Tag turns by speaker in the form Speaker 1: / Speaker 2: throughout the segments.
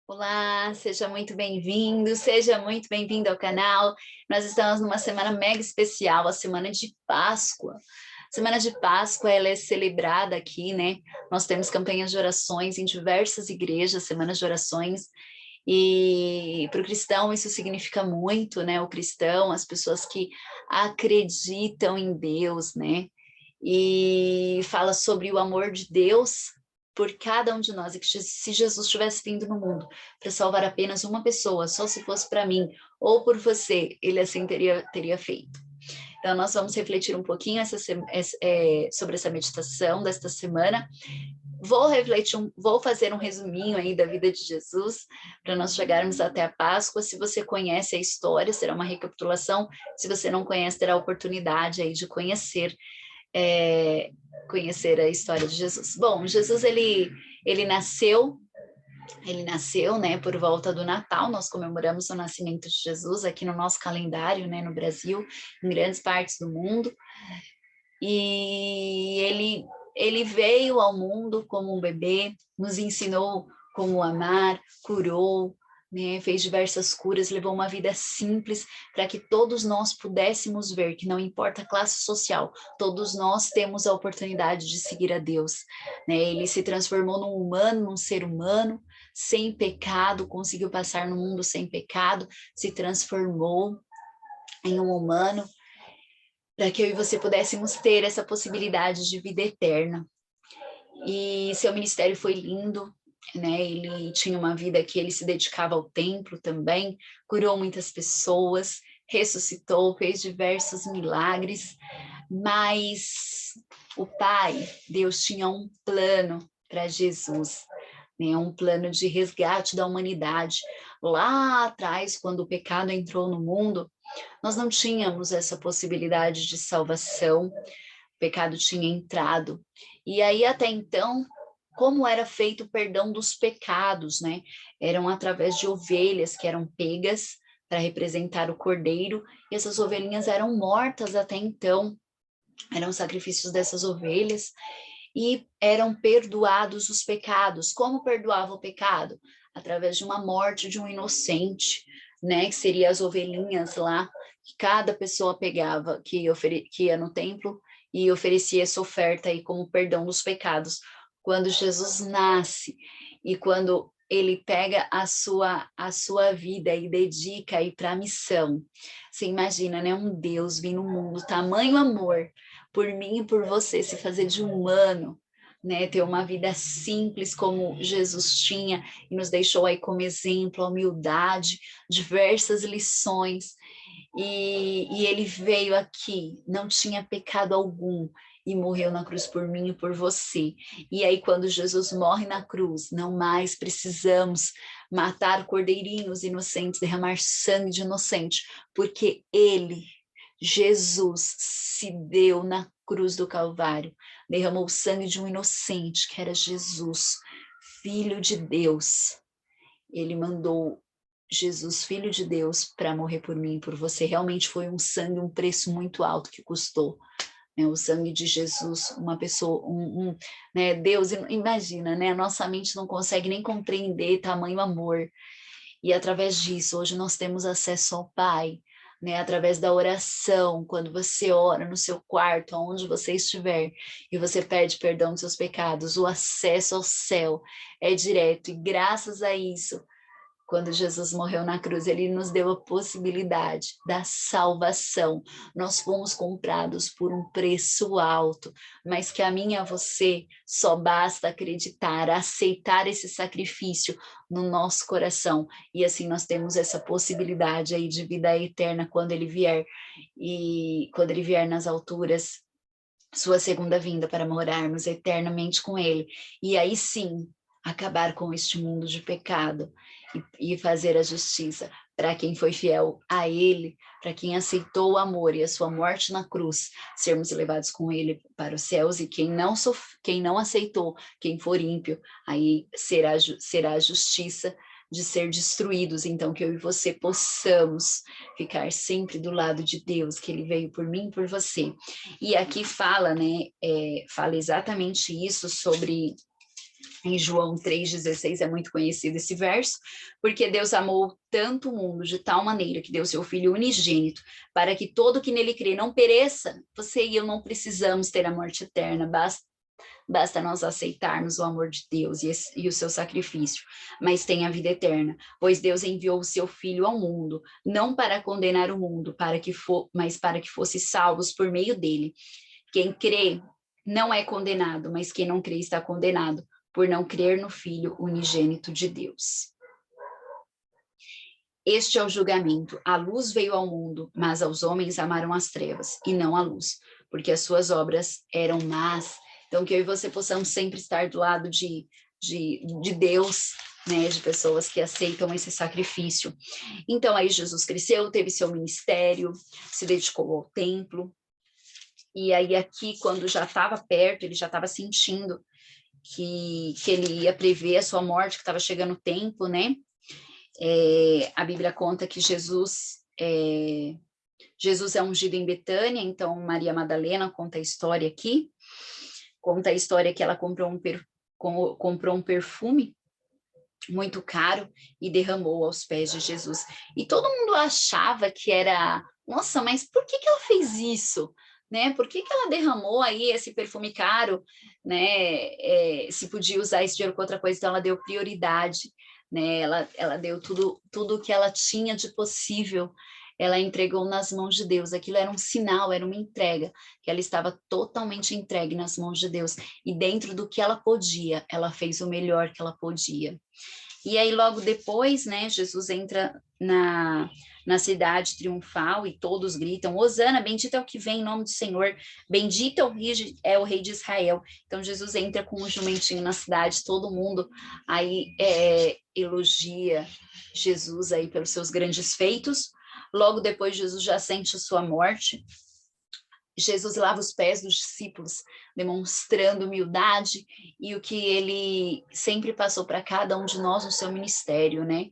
Speaker 1: Olá, seja muito bem-vindo, seja muito bem-vindo ao canal. Nós estamos numa semana mega especial, a semana de Páscoa. Semana de Páscoa, ela é celebrada aqui, né? Nós temos campanhas de orações em diversas igrejas, semanas de orações, e para o cristão isso significa muito, né? O cristão, as pessoas que acreditam em Deus, né? E fala sobre o amor de Deus por cada um de nós, e que se Jesus tivesse vindo no mundo para salvar apenas uma pessoa, só se fosse para mim ou por você, ele assim teria feito. Então nós vamos refletir um pouquinho sobre essa meditação desta semana. Vou fazer um resuminho aí da vida de Jesus, para nós chegarmos até a Páscoa. Se você conhece a história, será uma recapitulação. Se você não conhece, terá a oportunidade aí de conhecer a história de Jesus. Bom, Jesus ele nasceu, né, por volta do Natal. Nós comemoramos o nascimento de Jesus aqui no nosso calendário, né, no Brasil, em grandes partes do mundo. E ele veio ao mundo como um bebê, nos ensinou como amar, curou, né, fez diversas curas, levou uma vida simples para que todos nós pudéssemos ver que não importa a classe social, todos nós temos a oportunidade de seguir a Deus, né? Ele se transformou num humano, num ser humano, sem pecado, conseguiu passar no mundo sem pecado, se transformou em um humano, para que eu e você pudéssemos ter essa possibilidade de vida eterna. E seu ministério foi lindo, né? Ele tinha uma vida que ele se dedicava ao templo também, curou muitas pessoas, ressuscitou, fez diversos milagres, mas o Pai, Deus, tinha um plano para Jesus, né? Um plano de resgate da humanidade. Lá atrás, quando o pecado entrou no mundo, nós não tínhamos essa possibilidade de salvação, o pecado tinha entrado. E aí, até então, como era feito o perdão dos pecados, né? Eram através de ovelhas que eram pegas para representar o cordeiro, e essas ovelhinhas eram mortas até então, eram sacrifícios dessas ovelhas, e eram perdoados os pecados. Como perdoava o pecado? Através de uma morte de um inocente, né? Que seria as ovelhinhas lá, que cada pessoa pegava, que ia no templo e oferecia essa oferta aí como perdão dos pecados. Quando Jesus nasce e quando ele pega a sua vida e dedica aí para a missão. Você imagina, né? Um Deus vindo no mundo, tamanho amor por mim e por você, se fazer de humano, né, ter uma vida simples como Jesus tinha e nos deixou aí como exemplo, a humildade, diversas lições. E ele veio aqui, não tinha pecado algum, e morreu na cruz por mim e por você. E aí, quando Jesus morre na cruz, não mais precisamos matar cordeirinhos inocentes, derramar sangue de inocente, porque ele, Jesus, se deu na cruz do Calvário, derramou o sangue de um inocente, que era Jesus, Filho de Deus. Ele mandou Jesus, Filho de Deus, para morrer por mim e por você. Realmente foi um sangue, um preço muito alto que custou, né? O sangue de Jesus, uma pessoa, né? Deus, imagina, né? A nossa mente não consegue nem compreender tamanho amor. E através disso, hoje nós temos acesso ao Pai, né? Através da oração, quando você ora no seu quarto, onde você estiver, e você pede perdão dos seus pecados, o acesso ao céu é direto. E graças a isso, quando Jesus morreu na cruz, ele nos deu a possibilidade da salvação. Nós fomos comprados por um preço alto, mas que a mim e a você só basta acreditar, aceitar esse sacrifício no nosso coração. E assim nós temos essa possibilidade aí de vida eterna quando ele vier, e quando ele vier nas alturas, sua segunda vinda, para morarmos eternamente com ele. E aí sim, acabar com este mundo de pecado e fazer a justiça para quem foi fiel a ele, para quem aceitou o amor e a sua morte na cruz, sermos levados com ele para os céus. E quem não aceitou, quem for ímpio, aí será a justiça de ser destruídos. Então, que eu e você possamos ficar sempre do lado de Deus, que ele veio por mim e por você. E aqui fala, né, fala exatamente isso sobre Em João 3,16 é muito conhecido esse verso, porque Deus amou tanto o mundo de tal maneira que deu seu Filho unigênito, para que todo que nele crê não pereça. Você e eu não precisamos ter a morte eterna, basta nós aceitarmos o amor de Deus e o seu sacrifício, mas tem a vida eterna, pois Deus enviou o seu Filho ao mundo, não para condenar o mundo, mas para que fosse salvos por meio dele. Quem crê não é condenado, mas quem não crê está condenado, por não crer no Filho unigênito de Deus. Este é o julgamento. A luz veio ao mundo, mas aos homens amaram as trevas, e não a luz, porque as suas obras eram más. Então, que eu e você possamos sempre estar do lado de Deus, né, de pessoas que aceitam esse sacrifício. Então, aí Jesus cresceu, teve seu ministério, se dedicou ao templo, e aí aqui, quando já estava perto, ele já estava sentindo que ele ia prever a sua morte, que estava chegando o tempo, né? A Bíblia conta que Jesus é ungido em Betânia, então Maria Madalena conta a história aqui, conta a história que ela comprou um perfume muito caro e derramou aos pés de Jesus. E todo mundo achava que era, nossa, mas por que ela fez isso? Né? Por que ela derramou aí esse perfume caro, né? Se podia usar esse dinheiro com outra coisa, então ela deu prioridade, né? Ela deu tudo que ela tinha de possível, ela entregou nas mãos de Deus. Aquilo era um sinal, era uma entrega, que ela estava totalmente entregue nas mãos de Deus. E dentro do que ela podia, ela fez o melhor que ela podia. E aí, logo depois, né, Jesus entra na cidade triunfal e todos gritam, Hosana, bendito é o que vem em nome do Senhor, bendito é o rei de Israel. Então, Jesus entra com um jumentinho na cidade, todo mundo aí elogia Jesus aí pelos seus grandes feitos. Logo depois, Jesus já sente a sua morte. Jesus lava os pés dos discípulos, demonstrando humildade e o que ele sempre passou para cada um de nós no seu ministério, né?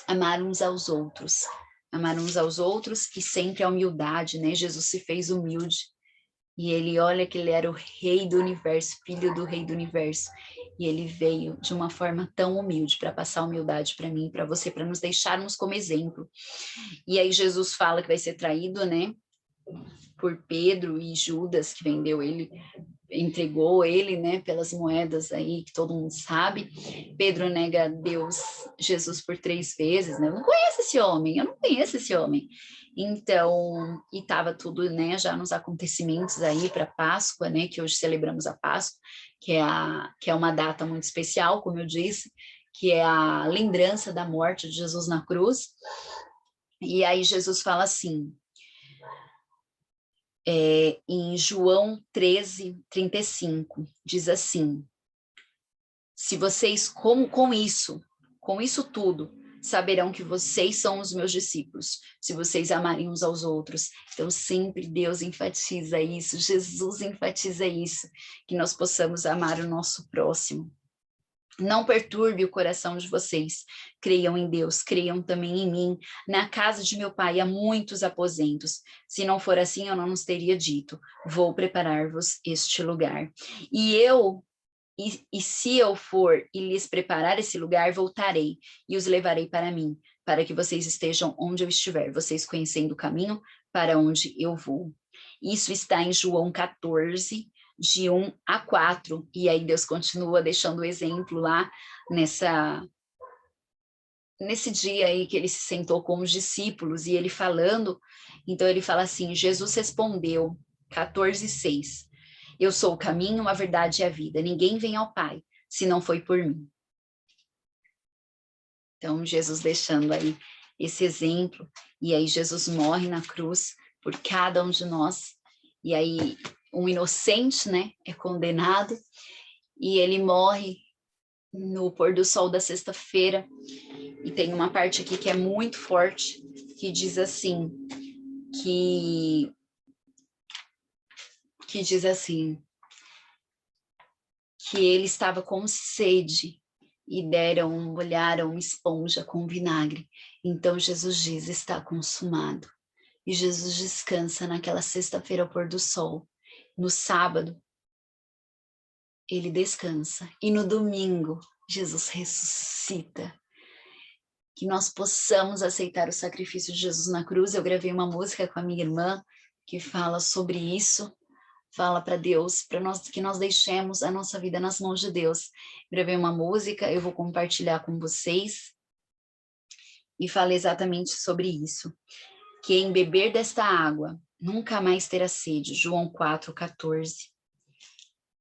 Speaker 1: Amar uns aos outros e sempre a humildade, né? Jesus se fez humilde e ele olha que ele era o rei do universo, filho do rei do universo, e ele veio de uma forma tão humilde para passar humildade para mim, para você, para nos deixarmos como exemplo. E aí Jesus fala que vai ser traído, né? Por Pedro e Judas, que vendeu ele, entregou ele, né, pelas moedas aí, que todo mundo sabe. Pedro nega Jesus por 3 vezes, né? Eu não conheço esse homem. Então, e estava tudo, né, já nos acontecimentos aí para Páscoa, né, que hoje celebramos a Páscoa, que é uma data muito especial, como eu disse, que é a lembrança da morte de Jesus na cruz. E aí Jesus fala assim, em João 13:35, diz assim, se vocês, com isso tudo, saberão que vocês são os meus discípulos, se vocês amarem uns aos outros. Então, sempre Deus enfatiza isso, Jesus enfatiza isso, que nós possamos amar o nosso próximo. Não perturbe o coração de vocês. Creiam em Deus, creiam também em mim. Na casa de meu pai há muitos aposentos. Se não for assim, eu não nos teria dito. Vou preparar-vos este lugar. E se eu for e lhes preparar esse lugar, voltarei e os levarei para mim, para que vocês estejam onde eu estiver, vocês conhecendo o caminho para onde eu vou. Isso está em João 14, de 1-4, e aí Deus continua deixando o exemplo lá nesse dia aí que ele se sentou com os discípulos e ele falando, então ele fala assim, Jesus respondeu, 14:6, eu sou o caminho, a verdade e a vida, ninguém vem ao Pai se não foi por mim. Então Jesus deixando aí esse exemplo, e aí Jesus morre na cruz por cada um de nós, e aí um inocente, né, é condenado, e ele morre no pôr do sol da sexta-feira, e tem uma parte aqui que é muito forte, que diz assim, que diz assim, que ele estava com sede, e molharam esponja com vinagre, então Jesus diz, está consumado, e Jesus descansa naquela sexta-feira ao pôr do sol. No sábado, ele descansa. E no domingo, Jesus ressuscita. Que nós possamos aceitar o sacrifício de Jesus na cruz. Eu gravei uma música com a minha irmã que fala sobre isso. Fala para Deus, para nós, que nós deixemos a nossa vida nas mãos de Deus. Gravei uma música, eu vou compartilhar com vocês. E fala exatamente sobre isso. Quem beber desta água nunca mais terá sede. João 4,14.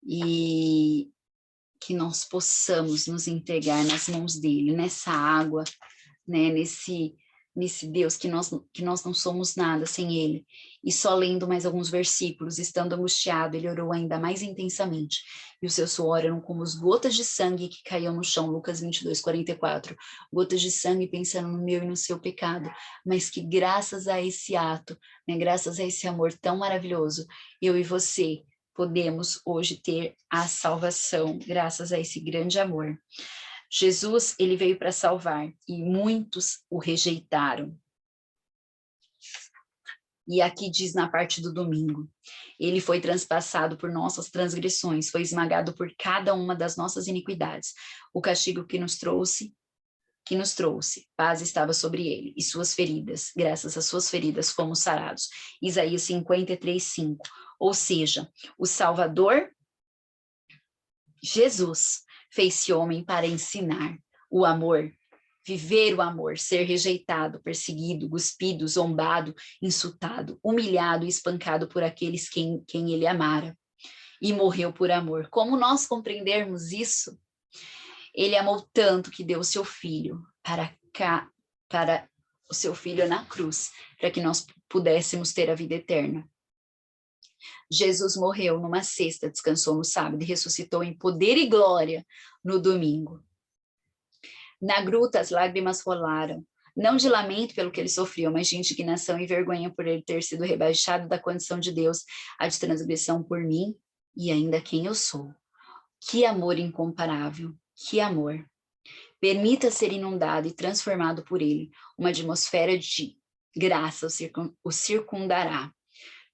Speaker 1: E que nós possamos nos entregar nas mãos dele, nessa água, né, nesse Deus, que nós não somos nada sem ele. E só lendo mais alguns versículos, estando angustiado, ele orou ainda mais intensamente. E o seu suor eram como as gotas de sangue que caíam no chão, Lucas 22:44. Gotas de sangue pensando no meu e no seu pecado, mas que graças a esse ato, né, graças a esse amor tão maravilhoso, eu e você podemos hoje ter a salvação, graças a esse grande amor. Jesus, ele veio para salvar e muitos o rejeitaram. E aqui diz na parte do domingo, ele foi transpassado por nossas transgressões, foi esmagado por cada uma das nossas iniquidades. O castigo que nos trouxe, paz estava sobre ele, e suas feridas, graças às suas feridas, fomos sarados. Isaías 53:5. Ou seja, o Salvador, Jesus, fez-se homem para ensinar o amor, viver o amor, ser rejeitado, perseguido, cuspido, zombado, insultado, humilhado e espancado por aqueles quem ele amara. E morreu por amor. Como nós compreendermos isso? Ele amou tanto que deu o seu filho para o seu filho na cruz, para que nós pudéssemos ter a vida eterna. Jesus morreu numa sexta, descansou no sábado e ressuscitou em poder e glória no domingo. Na gruta as lágrimas rolaram, não de lamento pelo que ele sofreu, mas de indignação e vergonha por ele ter sido rebaixado da condição de Deus, a de transgressão por mim e ainda quem eu sou. Que amor incomparável, que amor. Permita ser inundado e transformado por ele. Uma atmosfera de graça o circundará,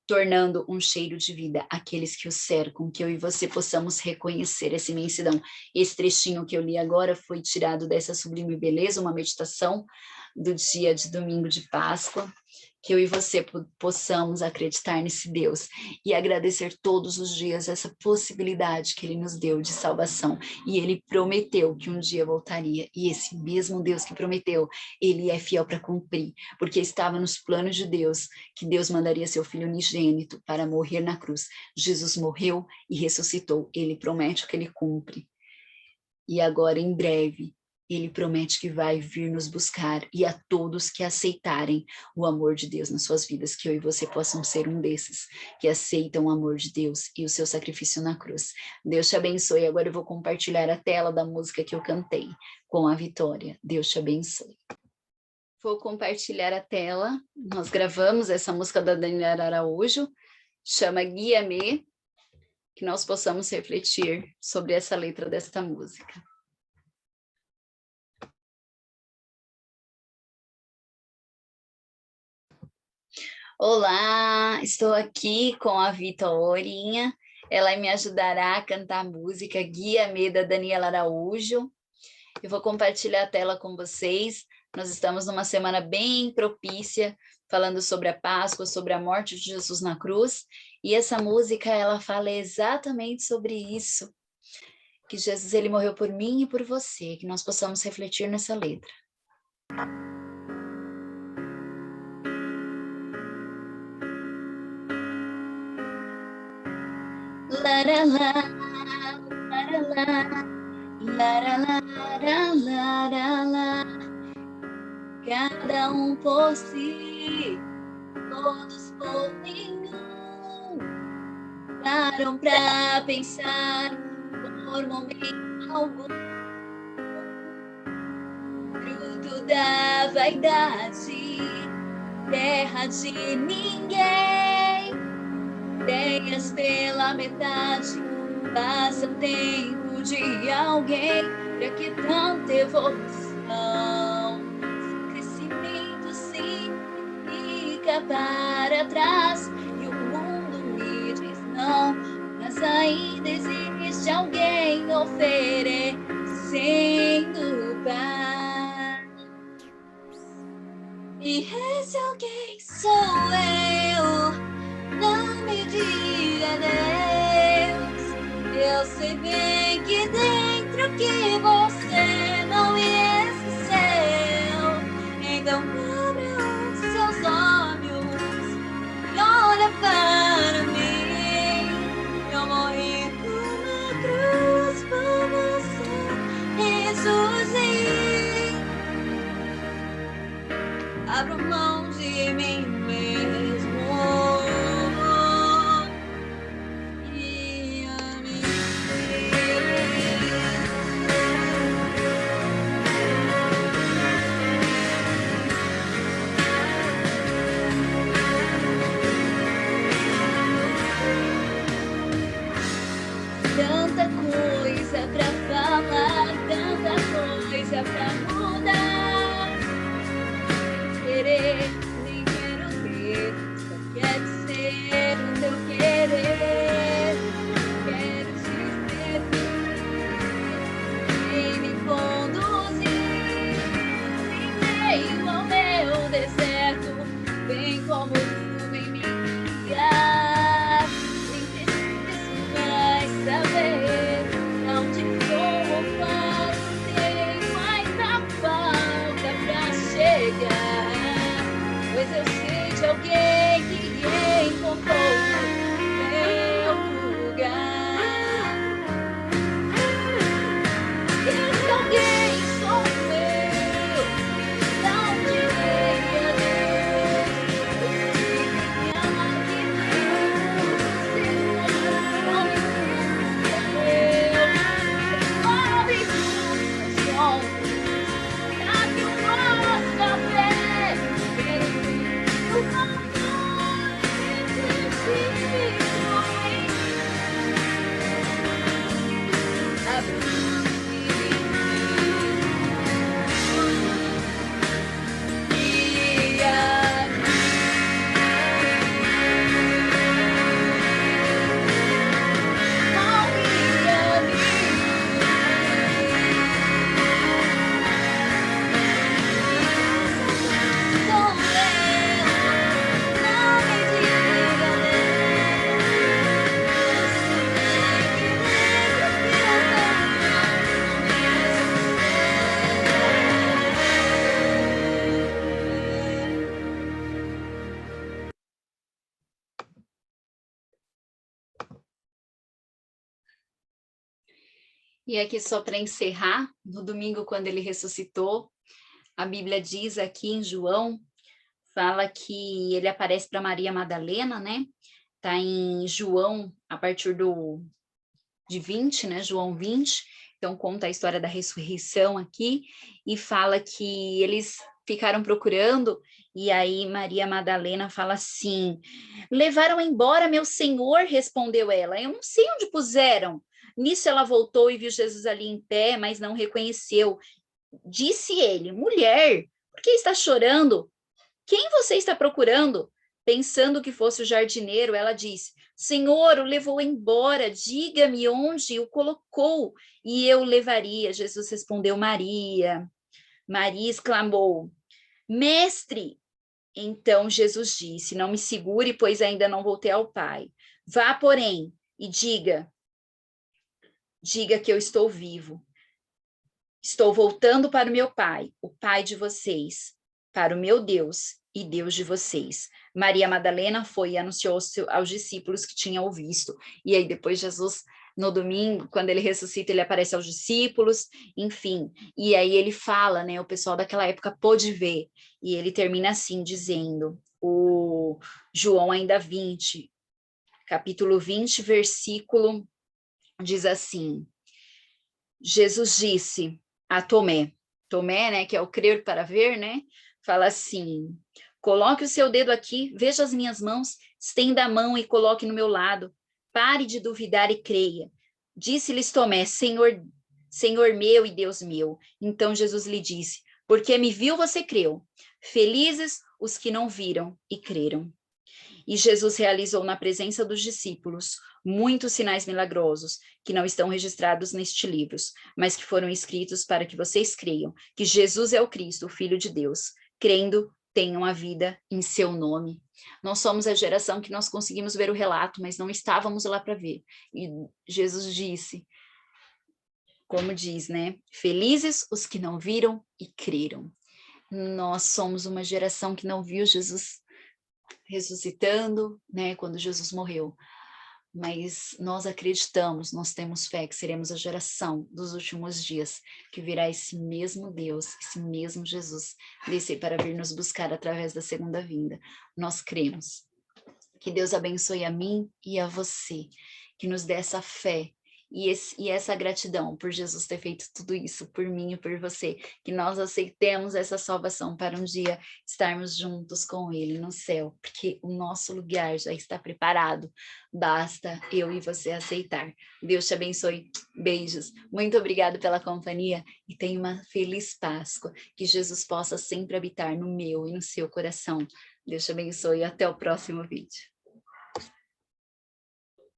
Speaker 1: tornando um cheiro de vida àqueles que o cercam, que eu e você possamos reconhecer essa imensidão. Esse trechinho que eu li agora foi tirado dessa sublime beleza, uma meditação do dia de domingo de Páscoa, que eu e você possamos acreditar nesse Deus e agradecer todos os dias essa possibilidade que ele nos deu de salvação. E ele prometeu que um dia voltaria, e esse mesmo Deus que prometeu, ele é fiel para cumprir, porque estava nos planos de Deus que Deus mandaria seu filho unigênito para morrer na cruz. Jesus morreu e ressuscitou, ele promete que ele cumpre. E agora, em breve, ele promete que vai vir nos buscar, e a todos que aceitarem o amor de Deus nas suas vidas, que eu e você possam ser um desses, que aceitam o amor de Deus e o seu sacrifício na cruz. Deus te abençoe. Agora eu vou compartilhar a tela da música que eu cantei com a Vitória. Deus te abençoe. Vou compartilhar a tela. Nós gravamos essa música da Daniela Araújo, chama Guia-me, que nós possamos refletir sobre essa letra desta música. Olá, estou aqui com a Vitorinha, ela me ajudará a cantar a música Guia-me, da Daniela Araújo. Eu vou compartilhar a tela com vocês. Nós estamos numa semana bem propícia, falando sobre a Páscoa, sobre a morte de Jesus na cruz, e essa música, ela fala exatamente sobre isso, que Jesus, ele morreu por mim e por você, que nós possamos refletir nessa letra. Cada um por si, todos por nenhum, param pra pensar por momento algum, fruto da vaidade, terra de ninguém, ideias pela metade, passa o tempo de alguém, pra que tanta evolução? Crescimento sim fica para trás, e o mundo me diz não, mas ainda existe de alguém oferecendo paz. E esse alguém sou eu. Não me diga, Deus, eu sei bem que dentro que você não me esqueceu. Então abra os seus olhos e olha para mim. Eu morri numa cruz por você, ressuscitei. Abro mão de mim mesmo e a mim. Tanta coisa pra falar, tanta coisa pra mudar. Querer, nem quero ter, só quero ser o teu querer. Quero te servir e me conduzir em meio ao meu deserto. Vem como tu, vem me guiar. Nem preciso mais saber aonde vou ou quanto tempo ainda falta pra chegar. Pois eu sei de alguém que encontrou meu lugar. Esse alguém sou eu. Não diga Deus. Eu sei que me ama que Deus. Não me esqueceu. Abre os meus olhos pra que eu possa ver. Quero ver o amor existe abre e E aqui só para encerrar, no domingo quando ele ressuscitou, a Bíblia diz aqui em João, fala que ele aparece para Maria Madalena, né? Tá em João, a partir de 20, né? João 20, então conta a história da ressurreição aqui, e fala que eles ficaram procurando, e aí Maria Madalena fala assim, levaram embora meu Senhor, respondeu ela, eu não sei onde puseram. Nisso ela voltou e viu Jesus ali em pé, mas não reconheceu. Disse ele, mulher, por que está chorando? Quem você está procurando? Pensando que fosse o jardineiro, ela disse, Senhor, o levou embora, diga-me onde o colocou, e eu o levaria. Jesus respondeu, Maria. Maria exclamou, Mestre! Então Jesus disse, não me segure, pois ainda não voltei ao Pai. Vá, porém, e diga que eu estou vivo. Estou voltando para o meu Pai, o Pai de vocês, para o meu Deus e Deus de vocês. Maria Madalena foi e anunciou aos discípulos que tinham o visto. E aí depois Jesus, no domingo, quando ele ressuscita, ele aparece aos discípulos, enfim. E aí ele fala, né, o pessoal daquela época pôde ver. E ele termina assim, dizendo, o João ainda 20, capítulo 20, versículo, diz assim, Jesus disse a Tomé, né, que é o crer para ver, né, fala assim, coloque o seu dedo aqui, veja as minhas mãos, estenda a mão e coloque no meu lado, pare de duvidar e creia. Disse-lhes Tomé, Senhor meu e Deus meu. Então Jesus lhe disse, porque me viu, você creu. Felizes os que não viram e creram. E Jesus realizou na presença dos discípulos muitos sinais milagrosos que não estão registrados neste livro, mas que foram escritos para que vocês creiam que Jesus é o Cristo, o Filho de Deus. Crendo, tenham a vida em seu nome. Nós somos a geração que nós conseguimos ver o relato, mas não estávamos lá para ver. E Jesus disse, como diz, né? Felizes os que não viram e creram. Nós somos uma geração que não viu Jesus ressuscitando, né? Quando Jesus morreu. Mas nós acreditamos, nós temos fé que seremos a geração dos últimos dias, que virá esse mesmo Deus, esse mesmo Jesus, descer para vir nos buscar através da segunda vinda. Nós cremos. Que Deus abençoe a mim e a você, que nos dê essa fé e essa gratidão por Jesus ter feito tudo isso por mim e por você, que nós aceitemos essa salvação para um dia estarmos juntos com Ele no céu, porque o nosso lugar já está preparado, basta eu e você aceitar. Deus te abençoe, beijos, muito obrigado pela companhia e tenha uma feliz Páscoa, que Jesus possa sempre habitar no meu e no seu coração. Deus te abençoe e até o próximo vídeo.